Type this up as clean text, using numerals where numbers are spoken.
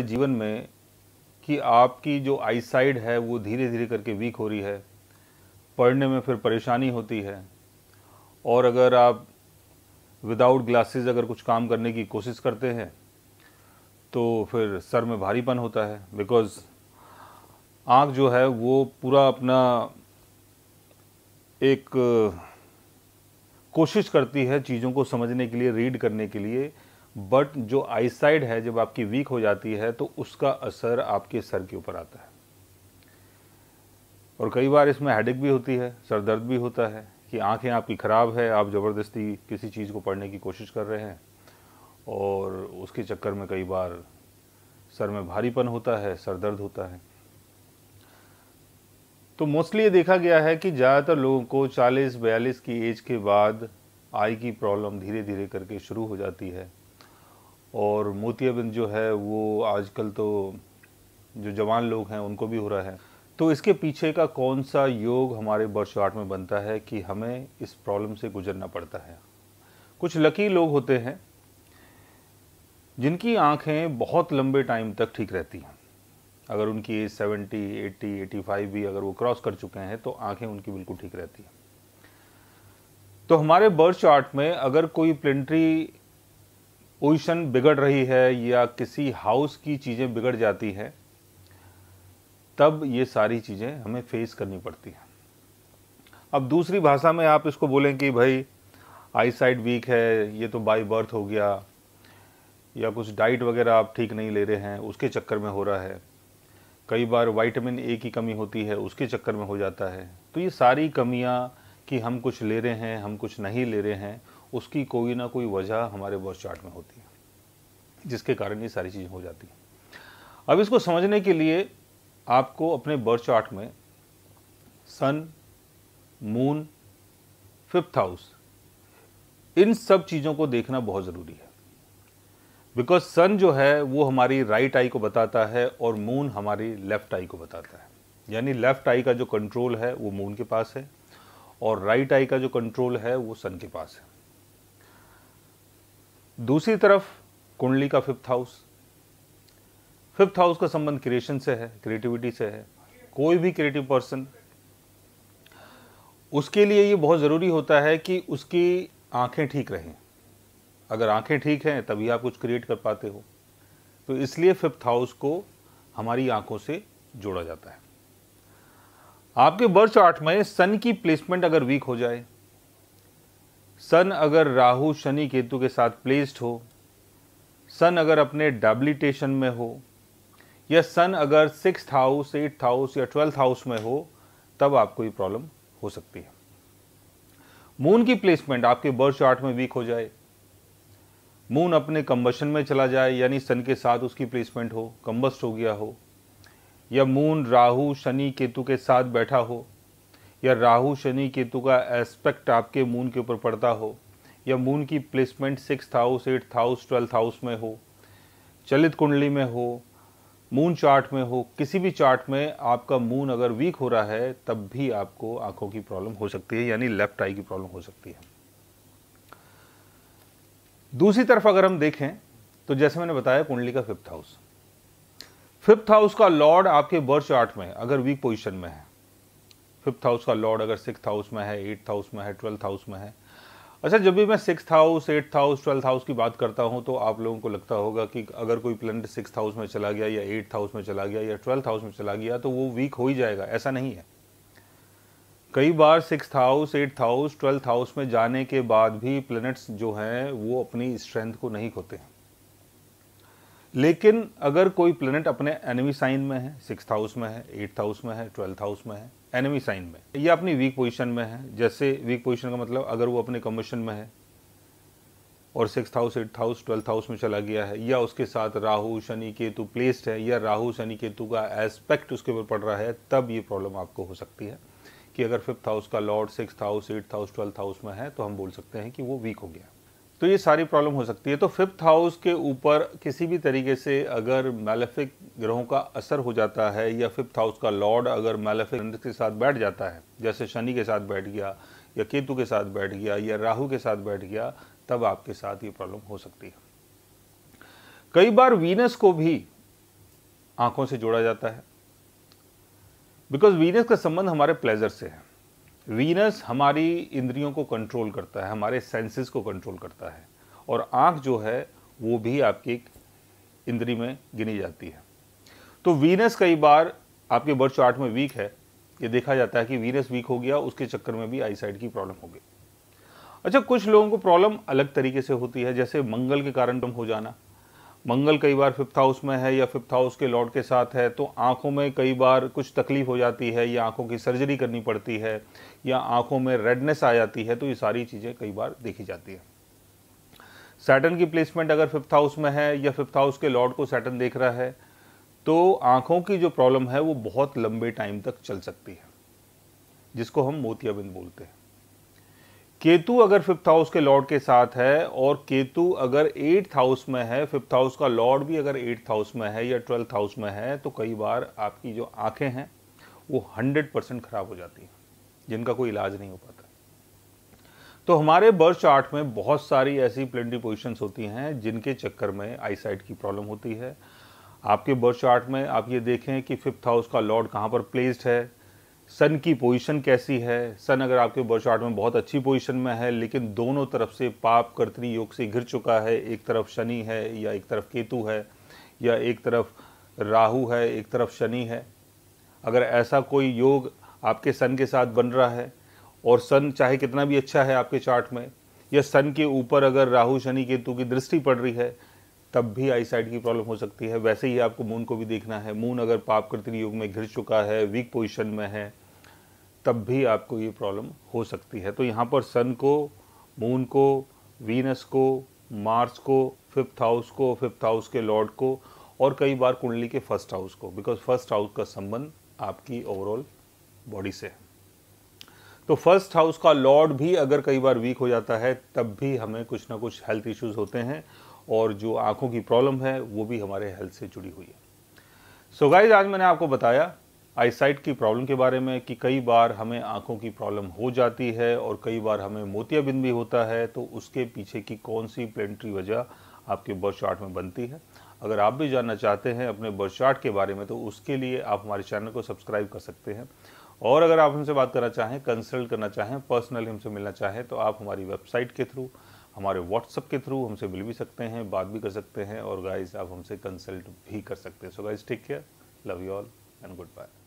हमारे जीवन में कि आपकी जो आईसाइट है वो धीरे धीरे करके वीक हो रही है, पढ़ने में फिर परेशानी होती है, और अगर आप विदाउट ग्लासेस अगर कुछ काम करने की कोशिश करते हैं तो फिर सर में भारीपन होता है, बिकॉज़ आँख जो है वो पूरा अपना एक कोशिश करती है चीज़ों को समझने के लिए, रीड करने के लिए, बट जो आईसाइट है जब आपकी वीक हो जाती है तो उसका असर आपके सर के ऊपर आता है। और कई बार इसमें हेडेक भी होती है, सर दर्द भी होता है कि आंखें आपकी ख़राब है, आप ज़बरदस्ती किसी चीज़ को पढ़ने की कोशिश कर रहे हैं और उसके चक्कर में कई बार सर में भारीपन होता है, सर दर्द होता है। तो मोस्टली ये देखा गया है कि ज़्यादातर लोगों को 40-42 की एज के बाद आई की प्रॉब्लम धीरे धीरे करके शुरू हो जाती है, और मोतियाबिंद जो है वो आजकल तो जो जवान लोग हैं उनको भी हो रहा है। तो इसके पीछे का कौन सा योग हमारे बर्थ चार्ट में बनता है कि हमें इस प्रॉब्लम से गुजरना पड़ता है। कुछ लकी लोग होते हैं जिनकी आंखें बहुत लंबे टाइम तक ठीक रहती हैं। अगर उनकी एज 70, 80, 85 भी अगर वो क्रॉस कर चुके हैं तो आंखें उनकी बिल्कुल ठीक रहती हैं। तो हमारे बर्थ चार्ट में अगर कोई प्लेनेटरी पोजीशन बिगड़ रही है या किसी हाउस की चीज़ें बिगड़ जाती हैं, तब ये सारी चीज़ें हमें फेस करनी पड़ती हैं। अब दूसरी भाषा में आप इसको बोलें कि भाई आई साइट वीक है, ये तो बाय बर्थ हो गया, या कुछ डाइट वगैरह आप ठीक नहीं ले रहे हैं उसके चक्कर में हो रहा है, कई बार विटामिन ए की कमी होती है उसके चक्कर में हो जाता है। तो ये सारी कमियां कि हम कुछ ले रहे हैं, हम कुछ नहीं ले रहे हैं, उसकी कोई ना कोई वजह हमारे बर्थ चार्ट में होती है, जिसके कारण ये सारी चीज़ें हो जाती हैं। अब इसको समझने के लिए आपको अपने बर्थ चार्ट में सन, मून, 5th हाउस, इन सब चीज़ों को देखना बहुत ज़रूरी है। बिकॉज सन जो है वो हमारी राइट आई को बताता है और मून हमारी लेफ्ट आई को बताता है। यानी लेफ्ट आई का जो कंट्रोल है वो मून के पास है और राइट आई का जो कंट्रोल है वो सन के पास है। दूसरी तरफ कुंडली का 5th हाउस, 5th हाउस का संबंध क्रिएशन से है, क्रिएटिविटी से है। कोई भी क्रिएटिव पर्सन, उसके लिए ये बहुत ज़रूरी होता है कि उसकी आंखें ठीक रहें। अगर आंखें ठीक हैं तभी आप कुछ क्रिएट कर पाते हो। तो इसलिए 5th हाउस को हमारी आंखों से जोड़ा जाता है। आपके बर्थ चार्ट में सन की प्लेसमेंट अगर वीक हो जाए, सन अगर राहु शनि केतु के साथ प्लेस्ड हो, सन अगर अपने डेबिलिटेशन में हो, या सन अगर 6th हाउस, 8th हाउस या 12th हाउस में हो, तब आपको ये प्रॉब्लम हो सकती है। मून की प्लेसमेंट आपके बर्थ चार्ट में वीक हो जाए, मून अपने कंबशन में चला जाए, यानी सन के साथ उसकी प्लेसमेंट हो, कंबस्ट हो गया हो, या मून राहु शनि केतु के साथ बैठा हो, या राहु शनि केतु का एस्पेक्ट आपके मून के ऊपर पड़ता हो, या मून की placement 6th house, 8th house, 12th house में हो, चलित कुंडली में हो, मून चार्ट में हो, किसी भी चार्ट में आपका मून अगर वीक हो रहा है तब भी आपको आंखों की प्रॉब्लम हो सकती है, यानी लेफ्ट आई की प्रॉब्लम हो सकती है। दूसरी तरफ अगर हम देखें तो जैसे मैंने बताया कुंडली का 5th हाउस, 5th हाउस का लॉर्ड आपके बर्थ चार्ट में अगर वीक पोजीशन में है, 5th हाउस का लॉर्ड अगर 6th हाउस में है, 8th हाउस में है, 12th हाउस में है। अच्छा, जब भी मैं 6th house, 8th house, 12th house की बात करता हूं तो आप लोगों को लगता होगा कि अगर कोई प्लैनेट 6th हाउस में चला गया या 8th हाउस में चला गया या 12th हाउस में चला गया तो वो वीक हो ही जाएगा। ऐसा नहीं है। कई बार 6th house, 8th house, 12th house में जाने के बाद भी प्लैनेट्स जो हैं वो अपनी स्ट्रेंथ को नहीं खोते हैं। लेकिन अगर कोई प्लैनेट अपने एनिमी साइन में है, 6th हाउस में है, 8th हाउस में है, 12th हाउस में है, एनिमी साइन में, या अपनी वीक पोजीशन में है, जैसे वीक पोजीशन का मतलब अगर वो अपने कम्बशन में है और 6th house, 8th house, 12th house में चला गया है, या उसके साथ राहु शनि केतु प्लेस्ड है, या राहु शनि केतु का एस्पेक्ट उसके ऊपर पड़ रहा है, तब ये प्रॉब्लम आपको हो सकती है कि अगर 5th हाउस का Lord 6th house, 8th house, 12th house में है तो हम बोल सकते हैं कि वो वीक हो गया। तो ये सारी प्रॉब्लम हो सकती है। तो 5th हाउस के ऊपर किसी भी तरीके से अगर मैलेफिक ग्रहों का असर हो जाता है, या 5th हाउस का लॉर्ड अगर मैलेफिक के साथ बैठ जाता है, जैसे शनि के साथ बैठ गया या केतु के साथ बैठ गया या राहु के साथ बैठ गया, तब आपके साथ ये प्रॉब्लम हो सकती है। कई बार वीनस को भी आंखों से जोड़ा जाता है, बिकॉज वीनस का संबंध हमारे प्लेजर से है। वीनस हमारी इंद्रियों को कंट्रोल करता है, हमारे सेंसेस को कंट्रोल करता है, और आंख जो है वो भी आपकी एक इंद्री में गिनी जाती है। तो वीनस कई बार आपके बर्थ चार्ट में वीक है, ये देखा जाता है कि वीनस वीक हो गया, उसके चक्कर में भी आई साइट की प्रॉब्लम हो गई। अच्छा, कुछ लोगों को प्रॉब्लम अलग तरीके से होती है, जैसे मंगल के कारण हो जाना। मंगल कई बार 5th हाउस में है या 5th हाउस के लॉर्ड के साथ है, तो आंखों में कई बार कुछ तकलीफ हो जाती है, या आंखों की सर्जरी करनी पड़ती है, या आंखों में रेडनेस आ जाती है। तो ये सारी चीज़ें कई बार देखी जाती है। सैटर्न की प्लेसमेंट अगर 5th हाउस में है या 5th हाउस के लॉर्ड को सैटर्न देख रहा है, तो आंखों की जो प्रॉब्लम है वो बहुत लंबे टाइम तक चल सकती है, जिसको हम मोतियाबिंद बोलते हैं। केतु अगर 5th हाउस के लॉर्ड के साथ है, और केतु अगर 8th हाउस में है, 5th हाउस का लॉर्ड भी अगर 8th हाउस में है या 12th हाउस में है, तो कई बार आपकी जो आंखें हैं वो 100% खराब हो जाती हैं, जिनका कोई इलाज नहीं हो पाता। तो हमारे बर्थ चार्ट में बहुत सारी ऐसी प्लेनेटरी पोजीशंस होती हैं जिनके चक्कर में आई साइट की प्रॉब्लम होती है। आपके बर्थ चार्ट में आप ये देखें कि 5th हाउस का लॉर्ड कहाँ पर प्लेस्ड है, सन की पोजीशन कैसी है। सन अगर आपके बर्थ चार्ट में बहुत अच्छी पोजीशन में है, लेकिन दोनों तरफ से पाप कर्तरी योग से घिर चुका है, एक तरफ शनि है या एक तरफ केतु है, या एक तरफ राहु है एक तरफ शनि है, अगर ऐसा कोई योग आपके सन के साथ बन रहा है, और सन चाहे कितना भी अच्छा है आपके चार्ट में, या सन के ऊपर अगर राहु शनि केतु की दृष्टि पड़ रही है, तब भी आई साइट की प्रॉब्लम हो सकती है। वैसे ही आपको मून को भी देखना है। मून अगर पाप कर्तरी योग में घिर चुका है, वीक पोजीशन में है, तब भी आपको ये प्रॉब्लम हो सकती है। तो यहाँ पर सन को, मून को, वीनस को, मार्स को, 5th हाउस को, 5th हाउस के लॉर्ड को, और कई बार कुंडली के 1st हाउस को, बिकॉज 1st हाउस का संबंध आपकी ओवरऑल बॉडी से है। तो 1st हाउस का लॉर्ड भी अगर कई बार वीक हो जाता है, तब भी हमें कुछ ना कुछ हेल्थ इश्यूज होते हैं, और जो आंखों की प्रॉब्लम है वो भी हमारे हेल्थ से जुड़ी हुई है। सो गाइज, आज मैंने आपको बताया आई साइट की प्रॉब्लम के बारे में कि कई बार हमें आंखों की प्रॉब्लम हो जाती है, और कई बार हमें मोतियाबिंद भी होता है। तो उसके पीछे की कौन सी प्लेनेटरी वजह आपके बर्थ चार्ट में बनती है। अगर आप भी जानना चाहते हैं अपने बर्थ चार्ट के बारे में, तो उसके लिए आप हमारे चैनल को सब्सक्राइब कर सकते हैं। और अगर आप हमसे बात करना चाहें, कंसल्ट करना चाहें, पर्सनली हमसे मिलना चाहें, तो आप हमारी वेबसाइट के थ्रू, हमारे व्हाट्सएप के थ्रू हमसे मिल भी सकते हैं, बात भी कर सकते हैं, और गाइज आप हमसे कंसल्ट भी कर सकते हैं। So guys, take care, love you all and good bye.